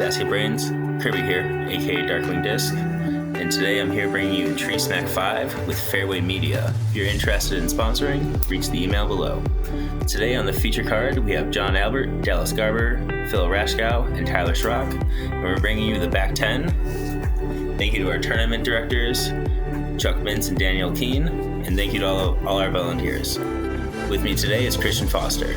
Basket Brains. Kirby here, aka Darkwing Disc, and today I'm here bringing you Tree Smack 5 with Fairway Media. If you're interested in sponsoring, reach the email below. Today on the feature card, we have John Albert, Dallas Garber, Phillip Raschokow, and Tyler Schrock, and we're bringing you the back 10. Thank you to our tournament directors, Chuck Mintz and Danielle Keen, and thank you to all our volunteers. With me today is Christian Foster.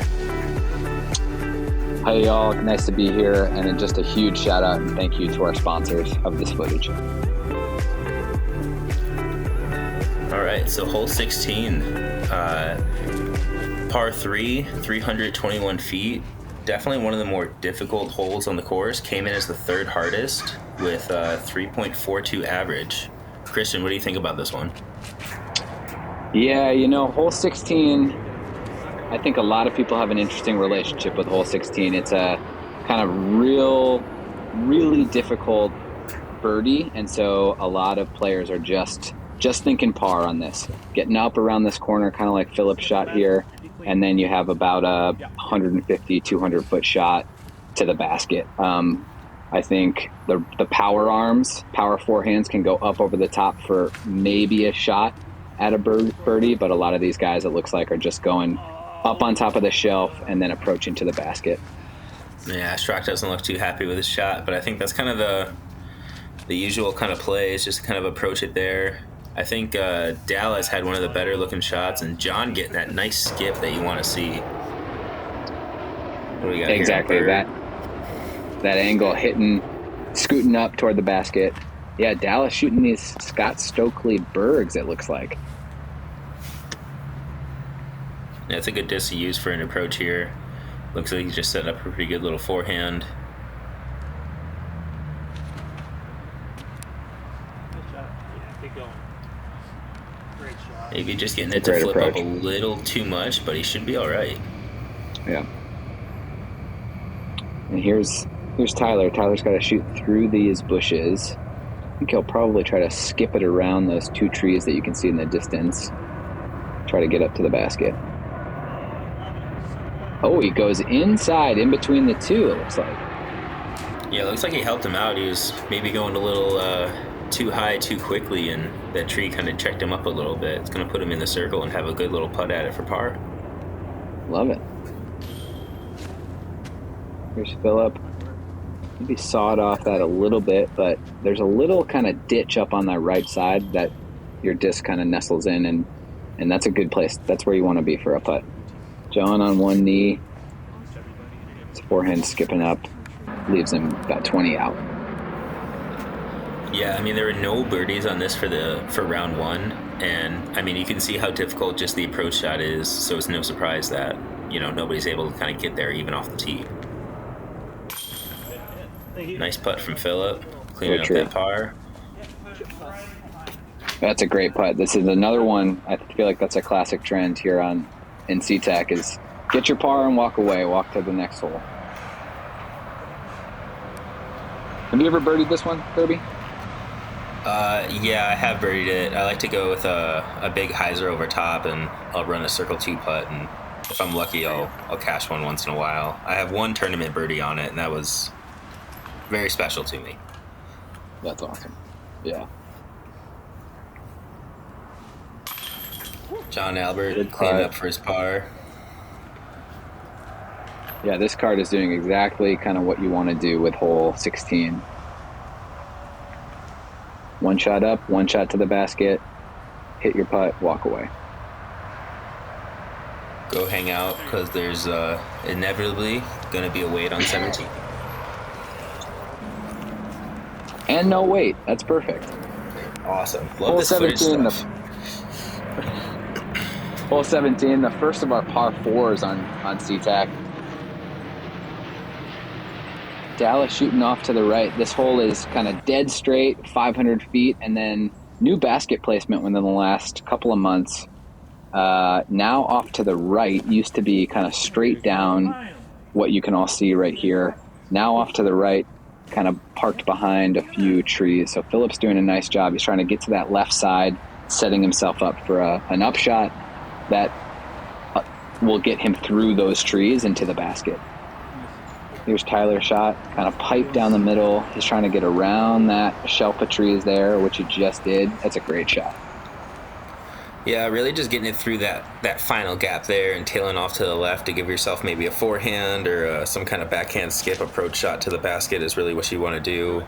Hi y'all, nice to be here, and just a huge shout out and thank you to our sponsors of this footage. All right, so hole 16, par 3, 321 feet. Definitely one of the more difficult holes on the course. Came in as the third hardest with 3.42 average. Christian, what do you think about this one? Yeah, hole 16, I think a lot of people have an interesting relationship with hole 16. It's a kind of really difficult birdie, and so a lot of players are just thinking par on this. Getting up around this corner, kind of like Phillip's shot here, and then you have about a 150, 200-foot shot to the basket. I think the power arms, power forehands can go up over the top for maybe a shot at a birdie, but a lot of these guys, it looks like, are just going up on top of the shelf and then approaching to the basket. Yeah, Schrock doesn't look too happy with his shot, but I think that's kind of the usual kind of play, is just kind of approach it there. I think Dallas had one of the better looking shots, and John getting that nice skip that you want to see. What do we got exactly here? that angle, scooting up toward the basket. Yeah, Dallas shooting these Scott Stokely Bergs, it looks like. Yeah, it's a good disc to use for an approach here. Looks like he's just set up a pretty good little forehand. Maybe just getting it to flip up a little too much, but he should be all right. Yeah. And here's Tyler. Tyler's got to shoot through these bushes. I think he'll probably try to skip it around those two trees that you can see in the distance. Try to get up to the basket. Oh, he goes inside, in between the two, it looks like. Yeah, it looks like he helped him out. He was maybe going a little too high too quickly, and that tree kind of checked him up a little bit. It's going to put him in the circle and have a good little putt at it for par. Love it. Here's Phillip. Maybe sawed off that a little bit, but there's a little kind of ditch up on that right side that your disc kind of nestles in, and that's a good place. That's where you want to be for a putt. John on one knee, his forehand skipping up, leaves him about 20 out. Yeah, I mean, there were no birdies on this for round one, and I mean, you can see how difficult just the approach shot is, so it's no surprise that, nobody's able to kind of get there even off the tee. Nice putt from Phillip, cleaning up that par. That's a great putt. This is another one. I feel like that's a classic trend here in SeaTac, is get your par and walk away, walk to the next hole. Have you ever birdied this one, Kirby? Yeah, I have birdied it. I like to go with a big hyzer over top, and I'll run a circle 2 putt, and if I'm lucky, I'll cash one once in a while. I have one tournament birdie on it, and that was very special to me. That's awesome. Yeah. John Albert cleaning up for his par. Yeah, this card is doing exactly kind of what you want to do with hole 16. One shot up, one shot to the basket, hit your putt, walk away. Go hang out, because there's inevitably going to be a wait on 17. And no wait. That's perfect. Awesome. Love Hole this 17, Hole 17, the first of our par 4s on SeaTac. Dallas shooting off to the right. This hole is kind of dead straight, 500 feet, and then new basket placement within the last couple of months. Now off to the right, used to be kind of straight down, what you can all see right here. Now off to the right, kind of parked behind a few trees. So Phillip's doing a nice job. He's trying to get to that left side, setting himself up for an upshot that will get him through those trees into the basket. Here's Tyler's shot, kind of pipe down the middle. He's trying to get around that shelf of trees there, which he just did. That's a great shot. Yeah, really just getting it through that final gap there and tailing off to the left to give yourself maybe a forehand or some kind of backhand skip approach shot to the basket is really what you want to do.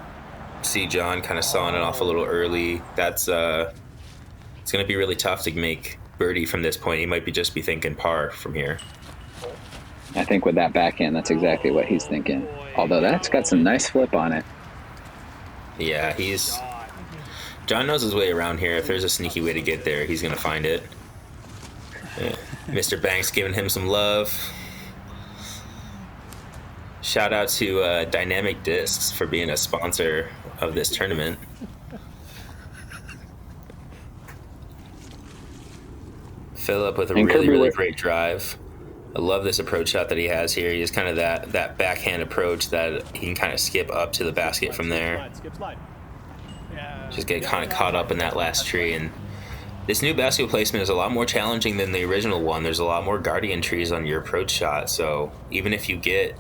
See John kind of sawing it off a little early. That's it's going to be really tough to make birdie from this point. He might just be thinking par from here. I think with that backhand, that's exactly what he's thinking. Although that's got some nice flip on it. Yeah, John knows his way around here. If there's a sneaky way to get there, he's going to find it. Yeah. Mr. Banks giving him some love. Shout out to Dynamic Discs for being a sponsor of this tournament. Phillip with a really great drive. I love this approach shot that he has here. He has kind of that backhand approach that he can kind of skip up to the basket from there. Just get kind of caught up in that last tree. And this new basket placement is a lot more challenging than the original one. There's a lot more guardian trees on your approach shot. So even if you get,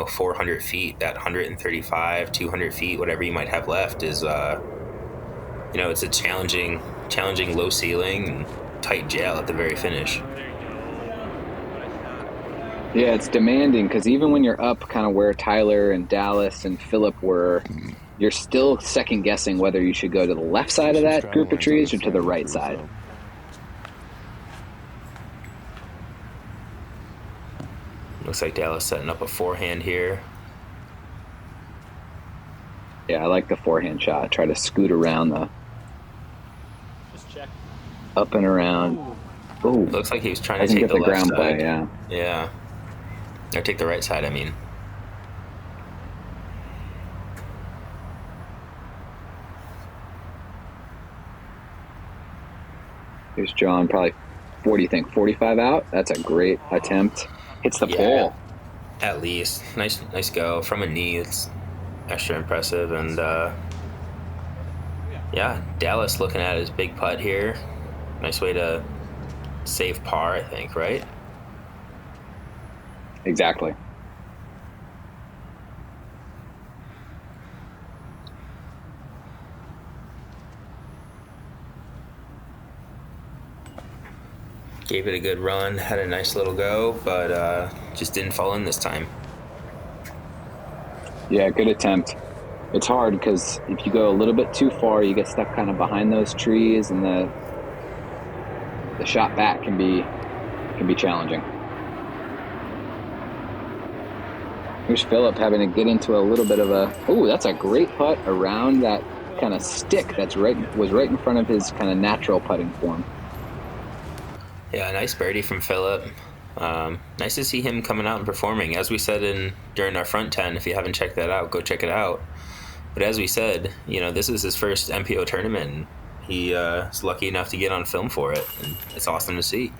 400 feet, that 135, 200 feet, whatever you might have left is, it's a challenging low ceiling and tight jail at the very finish. Yeah, it's demanding because even when you're up kind of where Tyler and Dallas and Phillip were, you're still second guessing whether you should go to the left side of that group of trees or to the right side. Looks like Dallas setting up a forehand here. Yeah, I like the forehand shot. Try to scoot around up and around. Ooh. Looks like he was trying to take the left ground side. Play, yeah. Yeah. Or take the right side, I mean. Here's John, probably, what do you think, 45 out? That's a great attempt. Hits the pole. At least. Nice go. From a knee, it's extra impressive. And, Dallas looking at his big putt here. Nice way to save par, I think, right? Exactly. Gave it a good run, had a nice little go, but just didn't fall in this time. Yeah, good attempt. It's hard because if you go a little bit too far, you get stuck kind of behind those trees, and the shot back can be challenging. Here's Phillip having to get into a little bit of that's a great putt around that kind of stick was right in front of his kind of natural putting form. Yeah, nice birdie from Phillip. Nice to see him coming out and performing. As we said during our front 10, if you haven't checked that out, go check it out. But as we said, this is his first MPO tournament. And he is lucky enough to get on film for it, and it's awesome to see.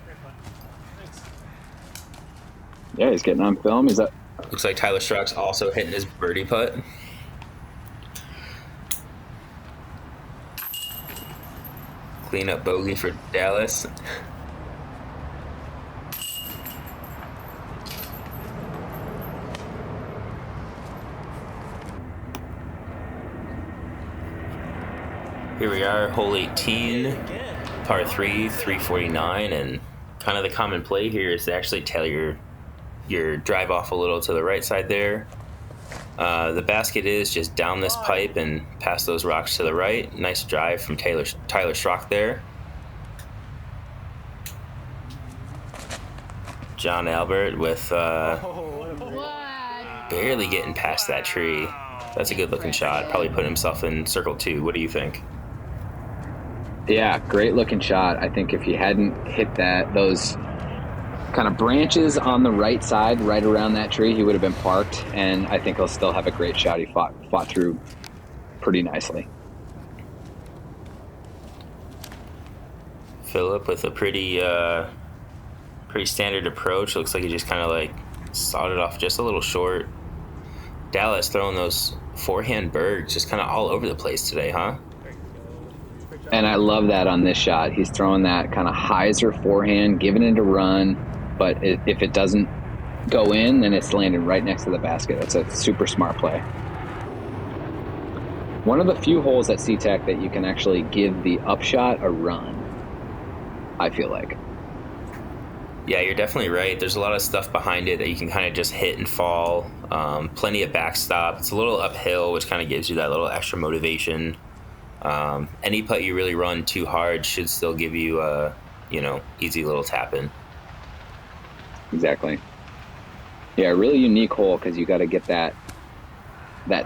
Yeah, he's getting on film. Looks like Tyler Schrock's also hitting his birdie putt. Clean up bogey for Dallas. Here we are, hole 18, par 3, 349, and kind of the common play here is to actually tail your drive off a little to the right side there. The basket is just down this pipe and past those rocks to the right. Nice drive from Tyler Schrock there. John Albert with barely getting past that tree. That's a good looking shot. Probably put himself in circle 2. What do you think? Yeah, great looking shot. I think if he hadn't hit those kind of branches on the right side, right around that tree, he would have been parked, and I think he'll still have a great shot. He fought through pretty nicely. Phillip with a pretty standard approach. Looks like he just kind of like sawed it off just a little short. Dallas throwing those forehand bergs just kind of all over the place today, huh? And I love that on this shot. He's throwing that kind of hyzer forehand, giving it a run, but if it doesn't go in, then it's landing right next to the basket. That's a super smart play. One of the few holes at SeaTac that you can actually give the upshot a run, I feel like. Yeah, you're definitely right. There's a lot of stuff behind it that you can kind of just hit and fall. Plenty of backstop. It's a little uphill, which kind of gives you that little extra motivation. Any putt you really run too hard should still give you a, easy little tap in. Exactly. Yeah, a really unique hole because you got to get that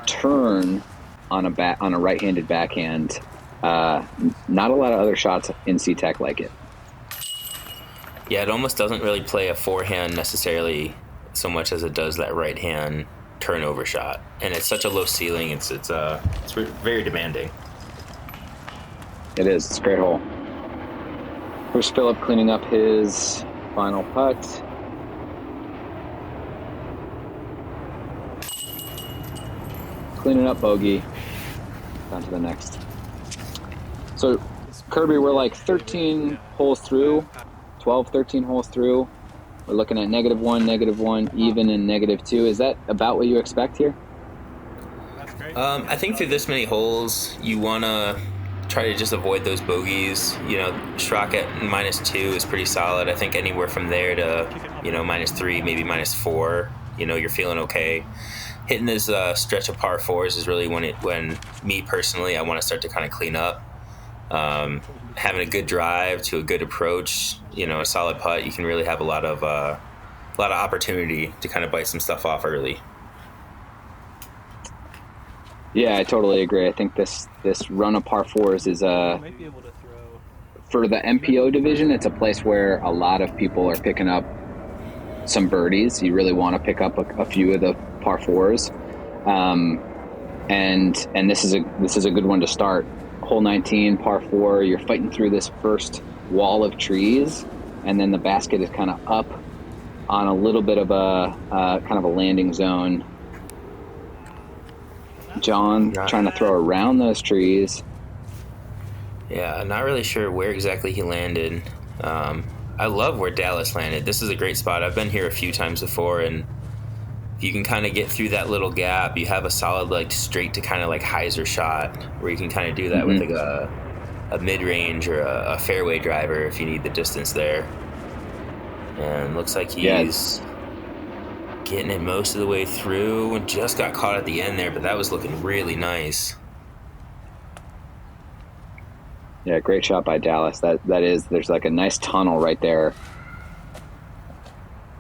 turn on a right-handed backhand. Not a lot of other shots in SeaTac like it. Yeah, it almost doesn't really play a forehand necessarily so much as it does that right hand turnover shot, and it's such a low ceiling. It's very demanding. It is. It's a great hole. Here's Phillip cleaning up his final putt. Cleaning up bogey. Down to the next. So, Kirby, we're like 13 holes through, 12, 13 holes through. We're looking at -1, even, and -2. Is that about what you expect here? I think through this many holes, you want to try to just avoid those bogeys. Schrock at -2 is pretty solid. I think anywhere from there to, -3, maybe -4, you're feeling okay. Hitting this stretch of par fours is really when me personally, I want to start to kind of clean up. Having a good drive to a good approach, a solid putt, you can really have a lot of opportunity to kind of bite some stuff off early. Yeah, I totally agree. I think this run of par fours is for the MPO division, it's a place where a lot of people are picking up some birdies. You really want to pick up a few of the par fours, and this is a good one to start. Hole 19, par 4. You're fighting through this first wall of trees, and then the basket is kind of up on a little bit of a kind of a landing zone. John trying to throw around those trees. Yeah, not really sure where exactly he landed. I love where Dallas landed. This is a great spot. I've been here a few times before, and if you can kind of get through that little gap, you have a solid straight to kind of hyzer shot where you can kind of do that with a mid-range or a fairway driver if you need the distance there. And looks like he's getting it most of the way through and just got caught at the end there, but that was looking really nice. Yeah, great shot by Dallas. There's a nice tunnel right there.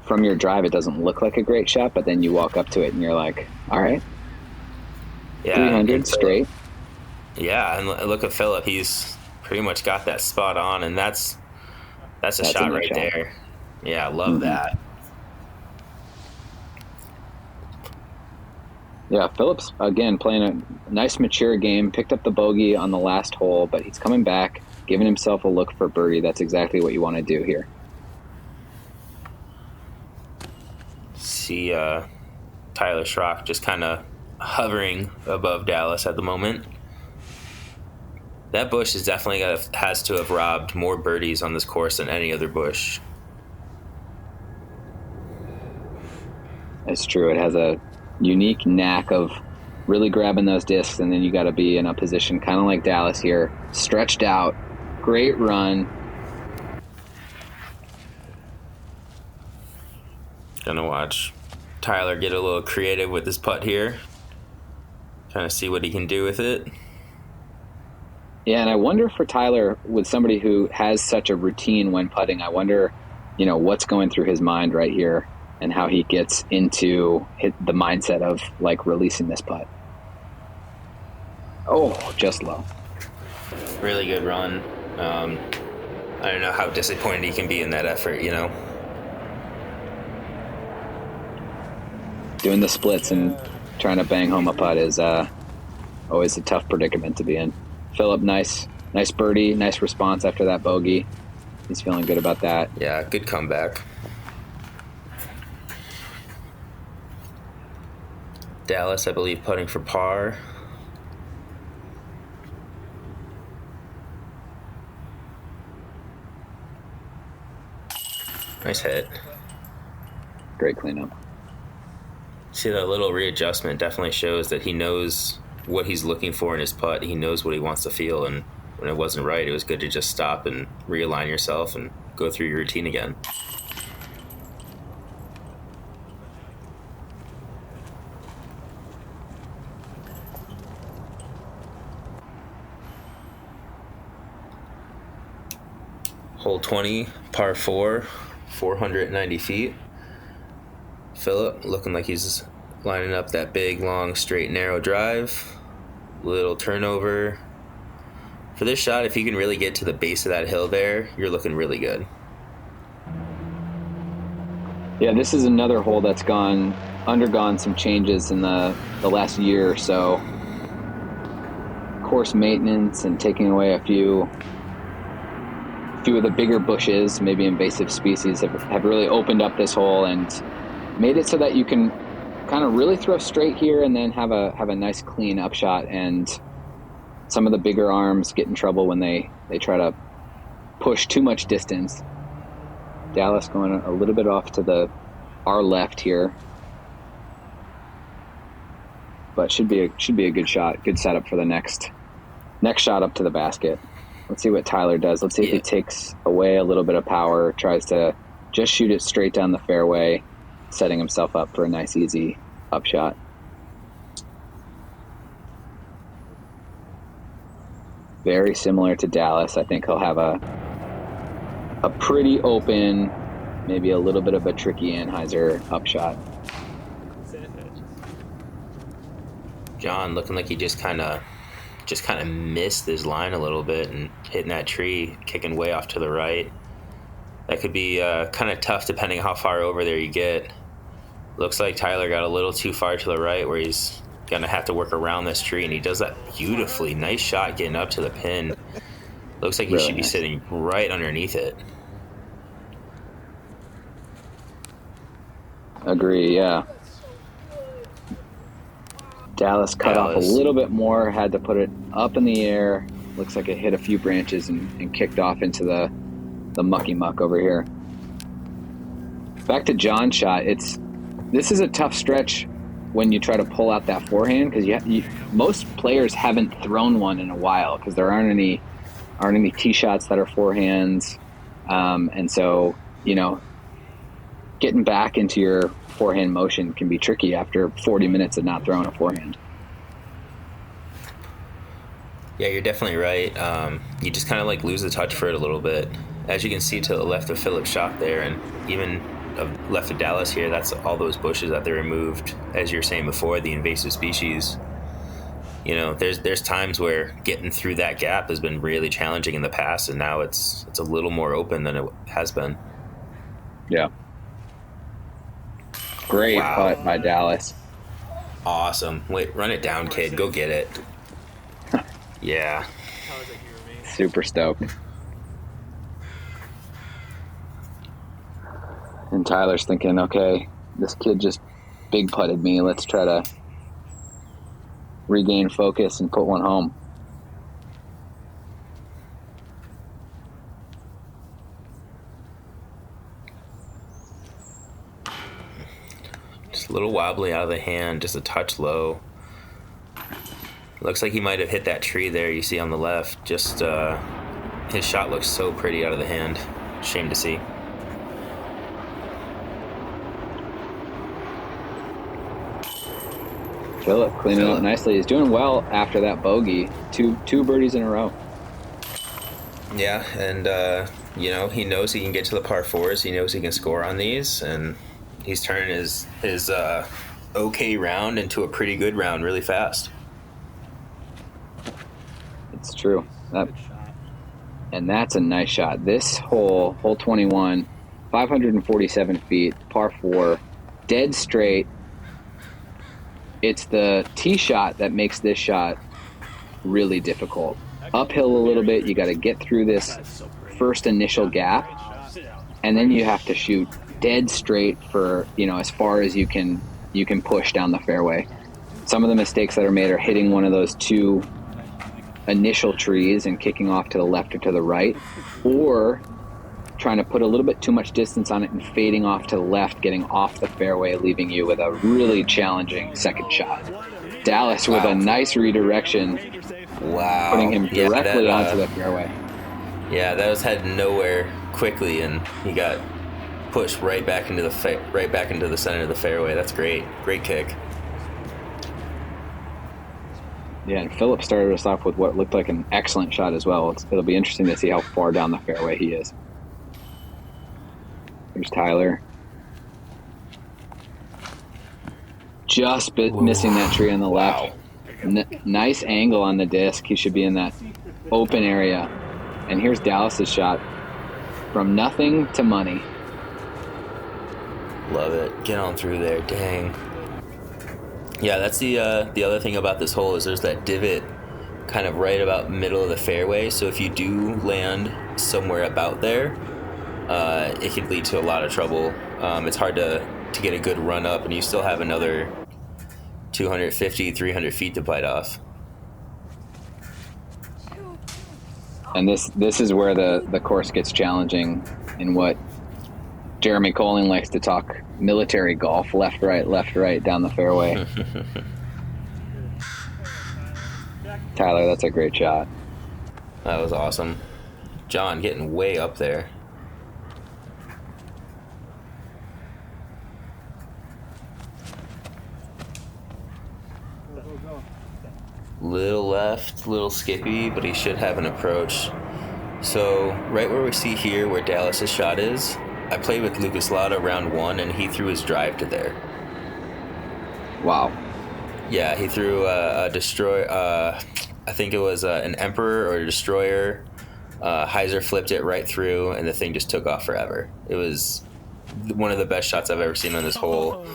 From your drive, it doesn't look like a great shot, but then you walk up to it and you're like, all right. Yeah, 300 straight. Yeah, and look at Phillip. He's pretty much got that spot on, and that's a shot right there. Yeah, I love that. Yeah, Phillip's, again, playing a nice mature game, picked up the bogey on the last hole, but he's coming back, giving himself a look for birdie. That's exactly what you want to do here. See Tyler Schrock just kind of hovering above Dallas at the moment. That bush is definitely has to have robbed more birdies on this course than any other bush. It's true. It has a unique knack of really grabbing those discs, and then you got to be in a position kind of like Dallas here, stretched out. Great run. Gonna watch Tyler get a little creative with his putt here. Trying to see what he can do with it. Yeah, and I wonder for Tyler, with somebody who has such a routine when putting, I wonder, what's going through his mind right here and how he gets into the mindset of releasing this putt. Oh, just low. Really good run. I don't know how disappointed he can be in that effort, Doing the splits and trying to bang home a putt is always a tough predicament to be in. Phillip, nice birdie, nice response after that bogey. He's feeling good about that. Yeah, good comeback. Dallas, I believe, putting for par. Nice hit. Great cleanup. See, that little readjustment definitely shows that he knows what he's looking for in his putt. He knows what he wants to feel, and when it wasn't right, it was good to just stop and realign yourself and go through your routine again. Hole 20, par 4, 490 feet. Phillip looking like he's lining up that big, long, straight, narrow drive. Little turnover. For this shot, if you can really get to the base of that hill there, you're looking really good. Yeah, this is another hole that's undergone some changes in the last year or so. Course maintenance and taking away a few of the bigger bushes, maybe invasive species, have really opened up this hole and made it so that you can kind of really throw straight here and then have a nice clean upshot. And some of the bigger arms get in trouble when they try to push too much distance. Dallas going a little bit off to our left here, but should be a good shot, good setup for the next shot up to the basket. Let's see what Tyler does. Let's see if he takes away a little bit of power, tries to just shoot it straight down the fairway, setting himself up for a nice, easy upshot. Very similar to Dallas. I think he'll have a pretty open, maybe a little bit of a tricky Anheuser upshot. John looking like he just kind of missed his line a little bit and hitting that tree, kicking way off to the right. That could be kind of tough depending on how far over there you get. Looks like Tyler got a little too far to the right where he's going to have to work around this tree, and he does that beautifully. Nice shot getting up to the pin. Looks like he Really should be nice. sitting right underneath it. Agree, yeah. Dallas cut off a little bit more, had to put it up in the air. Looks like it hit a few branches and kicked off into the mucky muck over here. Back to John's shot. This is a tough stretch when you try to pull out that forehand, because most players haven't thrown one in a while because there aren't any tee shots that are forehands, and so getting back into your forehand motion can be tricky after 40 minutes of not throwing a forehand. Yeah, you're definitely right. You just kind of lose the touch for it a little bit. As you can see to the left of Phillip's shot there, and even left of Dallas here, that's all those bushes that they removed. As you were saying before, the invasive species. There's times where getting through that gap has been really challenging in the past, and now it's a little more open than it has been. Yeah. Great putt by Dallas. Awesome. Wait, run it down, kid. Go get it. Yeah. Super stoked. And Tyler's thinking, okay, this kid just big putted me. Let's try to regain focus and put one home. Just a little wobbly out of the hand, just a touch low. Looks like he might have hit that tree there you see on the left. Just his shot looks so pretty out of the hand. Shame to see. Phillip cleaning up nicely. He's doing well after that bogey. Two birdies in a row. Yeah, and he knows he can get to the par fours. He knows he can score on these, and he's turning his okay round into a pretty good round really fast. It's true. And that's a nice shot. This hole 21, 547 feet, par 4, dead straight. It's the tee shot that makes this shot really difficult. Uphill a little bit, you got to get through this first initial gap, and then you have to shoot dead straight for as far as you can push down the fairway. Some of the mistakes that are made are hitting one of those two initial trees and kicking off to the left or to the right, or trying to put a little bit too much distance on it and fading off to the left, getting off the fairway, leaving you with a really challenging second shot. Dallas with a nice redirection. Wow. Putting him directly onto the fairway. Yeah, that was heading nowhere quickly, and he got pushed right back into the center of the fairway. That's great. Great kick. Yeah, and Phillip started us off with what looked like an excellent shot as well. It'll be interesting to see how far down the fairway he is. Here's Tyler. Just missing that tree on the left. Nice angle on the disc. He should be in that open area. And here's Dallas's shot. From nothing to money. Love it. Get on through there. Dang. Yeah, that's the other thing about this hole is there's that divot kind of right about middle of the fairway. So if you do land somewhere about there, it could lead to a lot of trouble. It's hard to get a good run up, and you still have another 250, 300 feet to bite off. And this is where the course gets challenging in what Jeremy Colling likes to talk military golf, left, right, down the fairway. Tyler, that's a great shot. That was awesome. John getting way up there. Little left, little skippy, but he should have an approach. So right where we see here where Dallas's shot is, I played with Lucas Lauda round 1, and he threw his drive to there. Wow. Yeah, he threw a destroy. I think it was an Emperor or a Destroyer. Heiser flipped it right through, and the thing just took off forever. It was one of the best shots I've ever seen on this hole.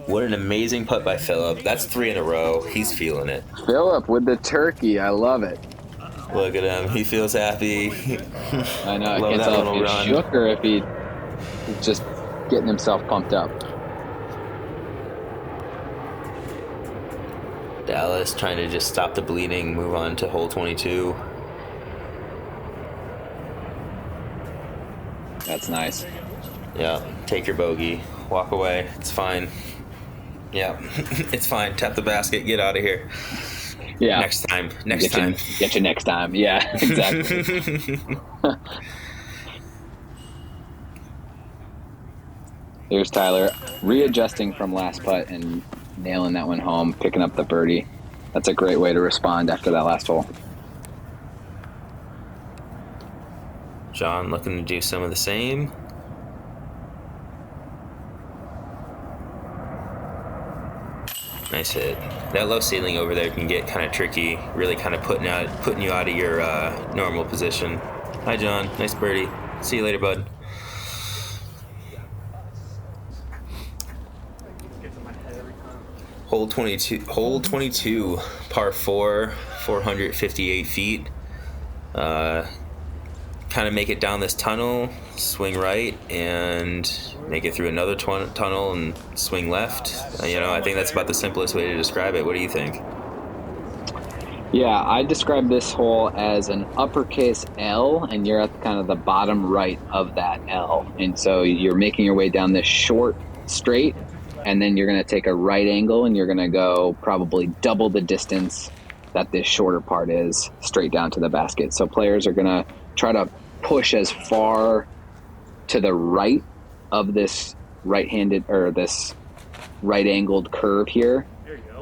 What an amazing putt by Phillip. That's 3 in a row. He's feeling it. Phillip with the turkey. I love it. Look at him. He feels happy. I know. I can't tell if he's shook or if he's just getting himself pumped up. Dallas trying to just stop the bleeding, move on to hole 22. That's nice. Yeah, take your bogey. Walk away. It's fine. Yeah, it's fine. Tap the basket. Get out of here. Yeah. Next time. Get you next time. Yeah, exactly. Here's Tyler readjusting from last putt and nailing that one home, picking up the birdie. That's a great way to respond after that last hole. John looking to do some of the same. Nice hit. That low ceiling over there can get kind of tricky, really kind of putting you out of your normal position. Hi, John. Nice birdie. See you later, bud. Hole 22, par 4, 458 feet. Kind of make it down this tunnel, swing right, and make it through another tunnel and swing left. I think that's about the simplest way to describe it. What do you think? Yeah, I describe this hole as an uppercase L, and you're at kind of the bottom right of that L. And so you're making your way down this short straight, and then you're going to take a right angle, and you're going to go probably double the distance that this shorter part is straight down to the basket. So players are going to try to push as far to the right of this right-handed or this right-angled curve here,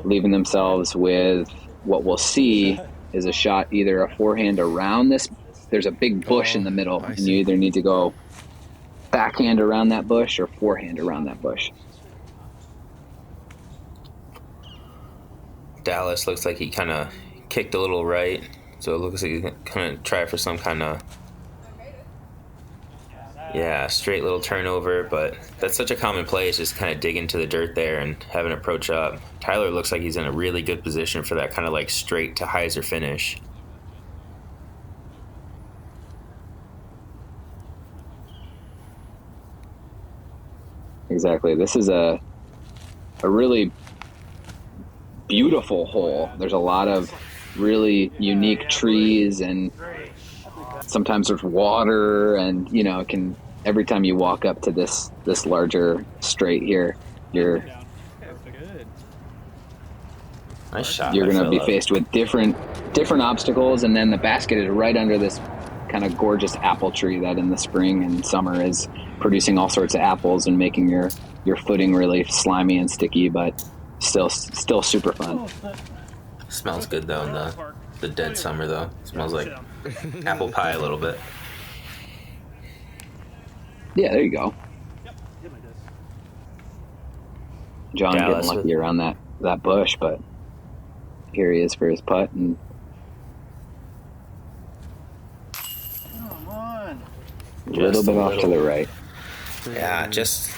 leaving themselves with what we'll see is a shot, either a forehand around this. There's a big bush in the middle, and you either need to go backhand around that bush or forehand around that bush. Dallas looks like he kind of kicked a little right, so it looks like he's kind of try for some kind of straight little turnover, but that's such a common play, is just kind of dig into the dirt there and have an approach up. Tyler looks like he's in a really good position for that kind of like straight to hyzer finish. Exactly. This is a really beautiful hole. There's a lot of really unique trees, and sometimes there's water, and it can every time you walk up to this larger straight here, you're nice shot. You're going to be faced with different obstacles, and then the basket is right under this kind of gorgeous apple tree that in the spring and summer is producing all sorts of apples and making your footing really slimy and sticky, but still super fun. Smells good though in the dead summer though. Smells like apple pie a little bit. Yeah, there you go. John getting lucky around that bush, but here he is for his putt, and a little bit off to the right. Yeah, just,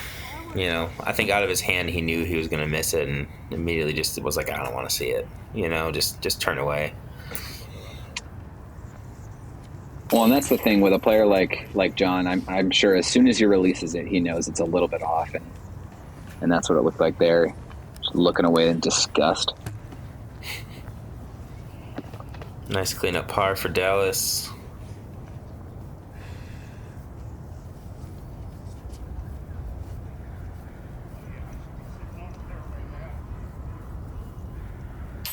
I think out of his hand he knew he was going to miss it, and immediately just was like, I don't want to see it. Just turn away. Well, and that's the thing with a player like John. I'm sure as soon as he releases it, he knows it's a little bit off, and that's what it looked like there, just looking away in disgust. Nice cleanup par for Dallas.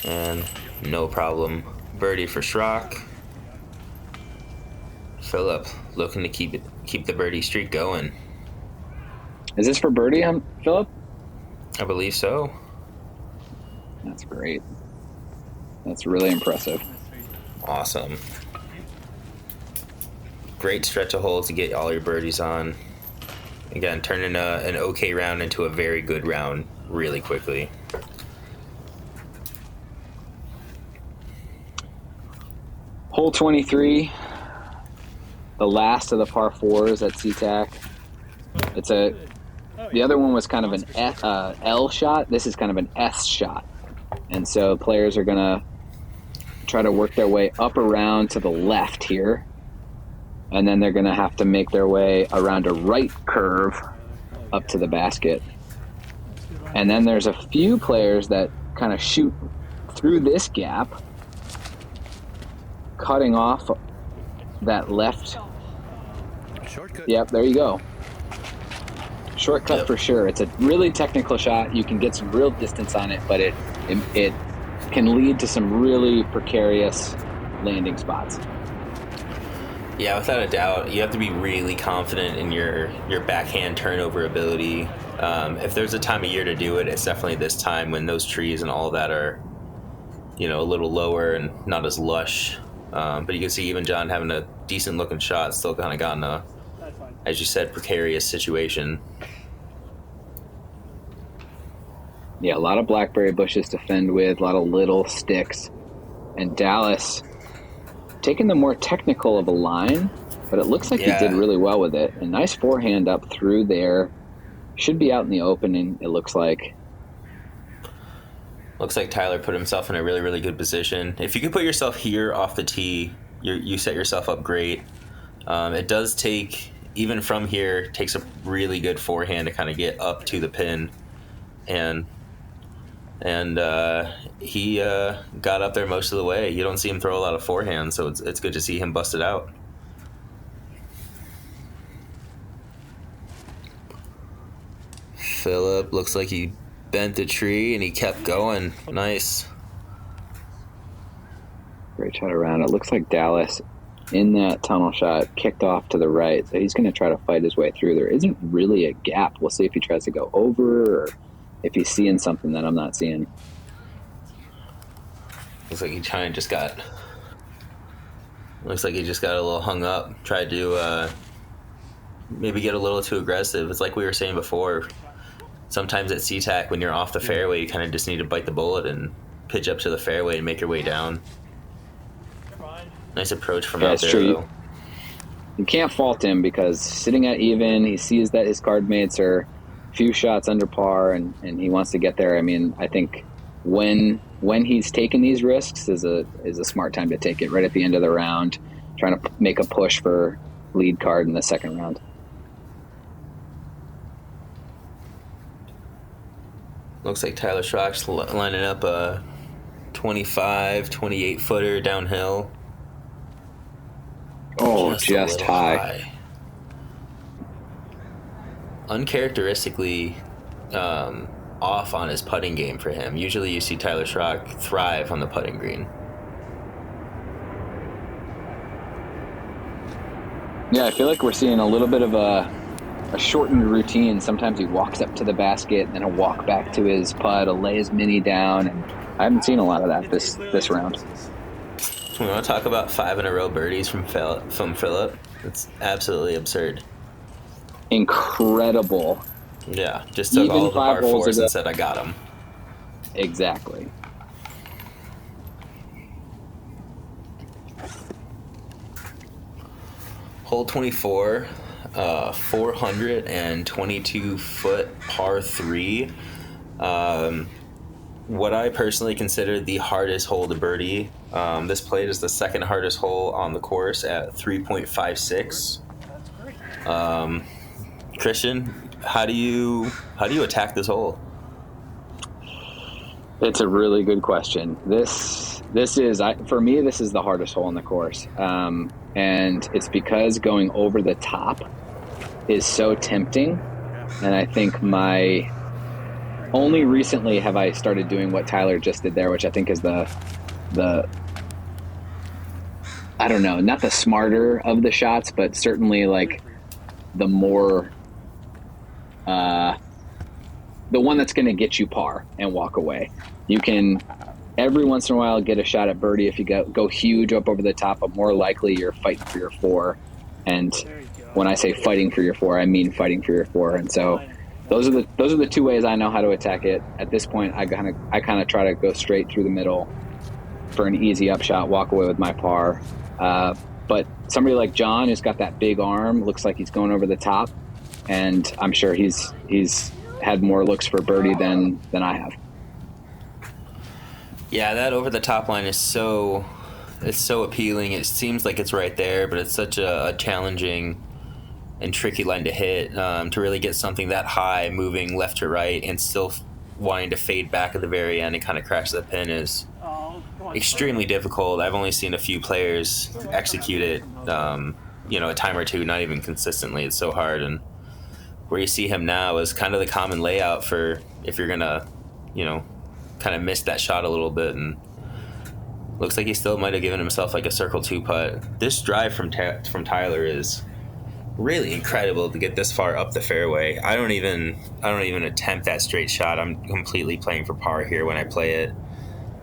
And no problem birdie for Schrock. Phillip looking to keep the birdie streak going. Is this for birdie, Phillip? I believe so. That's great. That's really impressive. Awesome. Great stretch of holes to get all your birdies on. Again, turning an okay round into a very good round really quickly. Hole 23, the last of the par fours at SeaTac. The other one was kind of an L shot. This is kind of an S shot. And so players are going to try to work their way up around to the left here. And then they're going to have to make their way around a right curve up to the basket. And then there's a few players that kind of shoot through this gap, cutting off that left. Shortcut. Yep, there you go. Shortcut for sure. It's a really technical shot. You can get some real distance on it, but it can lead to some really precarious landing spots. Yeah, without a doubt, you have to be really confident in your backhand turnover ability. If there's a time of year to do it, it's definitely this time when those trees and all that are, a little lower and not as lush. But you can see even John having a decent looking shot still kind of got in a, as you said, precarious situation. Yeah, a lot of blackberry bushes to fend with, a lot of little sticks. And Dallas taking the more technical of a line, but it looks like he did really well with it. A nice forehand up through there. Should be out in the opening, it looks like. Looks like Tyler put himself in a really, really good position. If you could put yourself here off the tee, you set yourself up great. It does take, even from here, takes a really good forehand to kind of get up to the pin. And he got up there most of the way. You don't see him throw a lot of forehand, so it's good to see him bust it out. Phillip looks like he bent the tree and he kept going. Nice. Great shot around. It looks like Dallas in that tunnel shot kicked off to the right, so he's going to try to fight his way through. There isn't really a gap. We'll see if he tries to go over or if he's seeing something that I'm not seeing. Looks like he just got a little hung up. Tried to maybe get a little too aggressive. It's like we were saying before. Sometimes at SeaTac, when you're off the fairway, you kind of just need to bite the bullet and pitch up to the fairway and make your way down. Nice approach from out there, true. though. You can't fault him because sitting at even, he sees that his card mates are a few shots under par, and he wants to get there. I mean, I think when he's taking these risks is a smart time to take it right at the end of the round, trying to make a push for lead card in the second round. Looks like Tyler Schrock's lining up a 25, 28 footer downhill. Oh, just high. uncharacteristically off on his putting game for him. Usually you see Tyler Schrock thrive on the putting green. Yeah, I feel like we're seeing a little bit of a shortened routine. Sometimes he walks up to the basket, and then he'll walk back to his putt, he'll lay his mini down, and I haven't seen a lot of that this round. We want to talk about 5 in a row birdies from Phillip. It's absolutely absurd. Incredible. Yeah, just took all of the par 4s and said, I got him. Exactly. Hole 24, 422-foot par 3. What I personally consider the hardest hole to birdie. This played is the second hardest hole on the course at 3.56. Christian, how do you attack this hole? It's a really good question. This is for me. This is the hardest hole on the course, and it's because going over the top is so tempting. And I think only recently have I started doing what Tyler just did there, which I think is the I don't know, not the smarter of the shots, but certainly like the more the one that's going to get you par and walk away. You can every once in a while get a shot at birdie if you go huge up over the top, but more likely you're fighting for your 4. And when I say fighting for your 4, I mean fighting for your 4. And so those are the 2 ways I know how to attack it. At this point, I kind of try to go straight through the middle for an easy upshot, walk away with my par. But somebody like John, who's got that big arm, looks like he's going over the top, and I'm sure he's had more looks for birdie than I have. Yeah, that over the top line is so appealing. It seems like it's right there, but it's such a challenging and tricky line to hit. To really get something that high, moving left to right, and still wanting to fade back at the very end and kind of crash the pin is extremely difficult. I've only seen a few players execute it, a time or two, not even consistently. It's so hard. And where you see him now is kind of the common layout for if you're gonna, kind of miss that shot a little bit. And looks like he still might have given himself like a circle 2 putt. This drive from Tyler is really incredible to get this far up the fairway. I don't even attempt that straight shot. I'm completely playing for par here when I play it.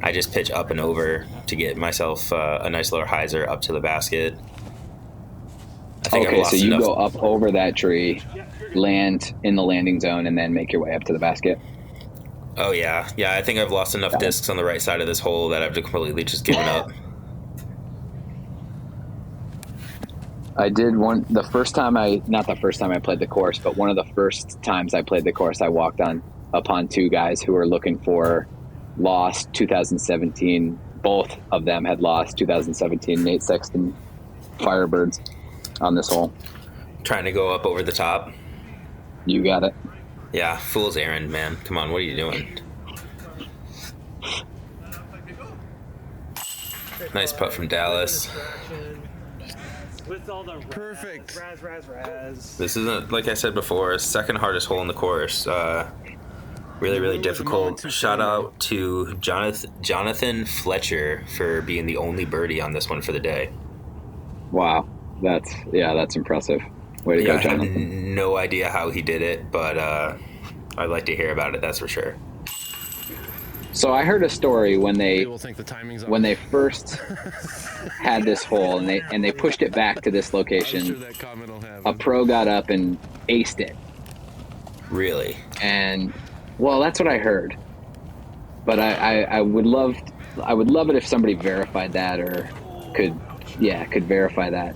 I just pitch up and over to get myself a nice little hyzer up to the basket. Okay, so you go up over that tree, land in the landing zone, and then make your way up to the basket. Oh yeah. I think I've lost enough discs on the right side of this hole that I've completely just given up. I did not the first time I played the course, but one of the first times I played the course, I walked upon 2 guys who were looking for lost 2017. Both of them had lost 2017 Nate Sexton Firebirds on this hole. Trying to go up over the top. You got it. Yeah, fool's errand, man. Come on, what are you doing? Nice putt from Dallas. Perfect. This isn't, like I said before, second hardest hole in the course. Really, really difficult. Shout out to Jonathan Fletcher for being the only birdie on this one for the day. Wow, that's impressive. Way to go, Jonathan. I have no idea how he did it, but I'd like to hear about it. That's for sure. So I heard a story when they first had this hole and they pushed it back to this location. A pro got up and aced it. Really? And well, that's what I heard. But I would love it if somebody verified that or could verify that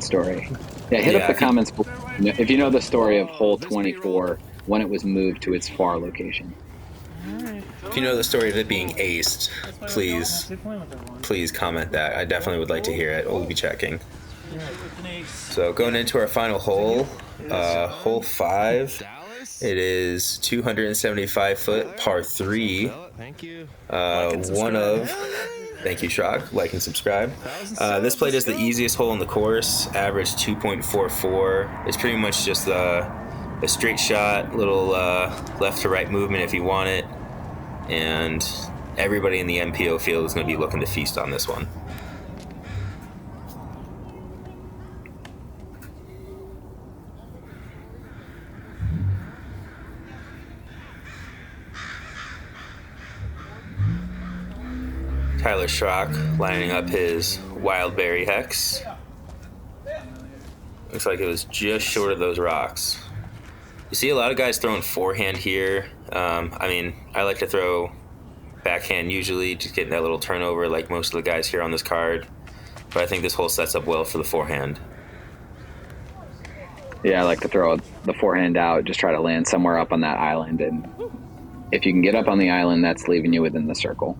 story. Yeah, hit up the comments if you know the story of hole 24 when it was moved to its far location. If you know the story of it being aced, please comment that. I definitely would like to hear it. We'll be checking. So going into our final hole, hole 5. It is 275-foot par 3. Thank you. Thank you, Schrock. Like and subscribe. This played is the easiest hole in the course. Average 2.44. It's pretty much just the a straight shot, little left to right movement if you want it, and everybody in the MPO field is going to be looking to feast on this one. Tyler Schrock lining up his Wild Berry Hex. Looks like it was just short of those rocks. You see a lot of guys throwing forehand here. I mean, I like to throw backhand usually, just getting that little turnover like most of the guys here on this card. But I think this hole sets up well for the forehand. Yeah, I like to throw the forehand out, just try to land somewhere up on that island. And if you can get up on the island, that's leaving you within the circle.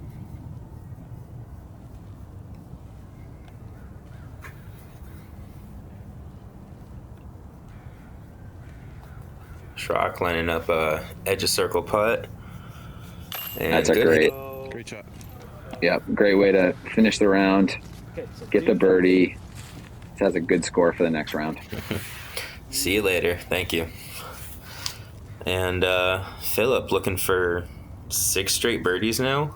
Schrock lining up a edge of circle putt. And that's a great shot. Yep, great way to finish the round. Get the birdie. This has a good score for the next round. See you later. Thank you. And Phillip looking for 6 straight birdies now.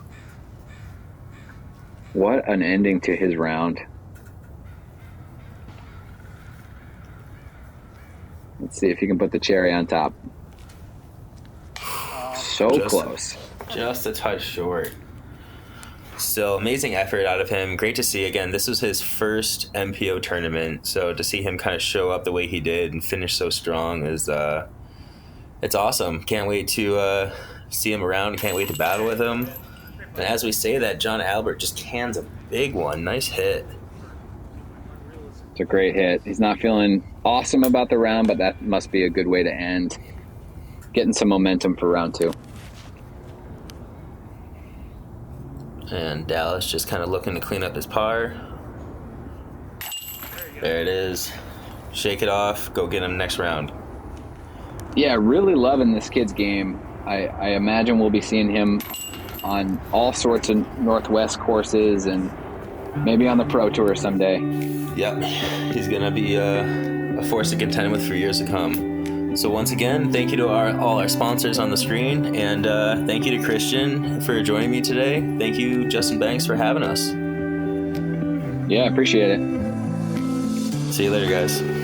What an ending to his round. Let's see if you can put the cherry on top. So close. Just a touch short. Still, amazing effort out of him. Great to see again. This was his first MPO tournament, so to see him kind of show up the way he did and finish so strong is it's awesome. Can't wait to see him around. Can't wait to battle with him. And as we say that, John Albert just cans a big one. Nice hit. It's a great hit. He's not feeling awesome about the round, but that must be a good way to end. Getting some momentum for round 2. And Dallas just kind of looking to clean up his par. There it is. Shake it off. Go get him next round. Yeah, really loving this kid's game. I imagine we'll be seeing him on all sorts of Northwest courses and maybe on the Pro Tour someday. Yep, he's going to be a force to contend with for years to come. So once again, thank you to all our sponsors on the screen, and thank you to Christian for joining me today. Thank you, Justin Banks, for having us. Yeah, appreciate it. See you later, guys.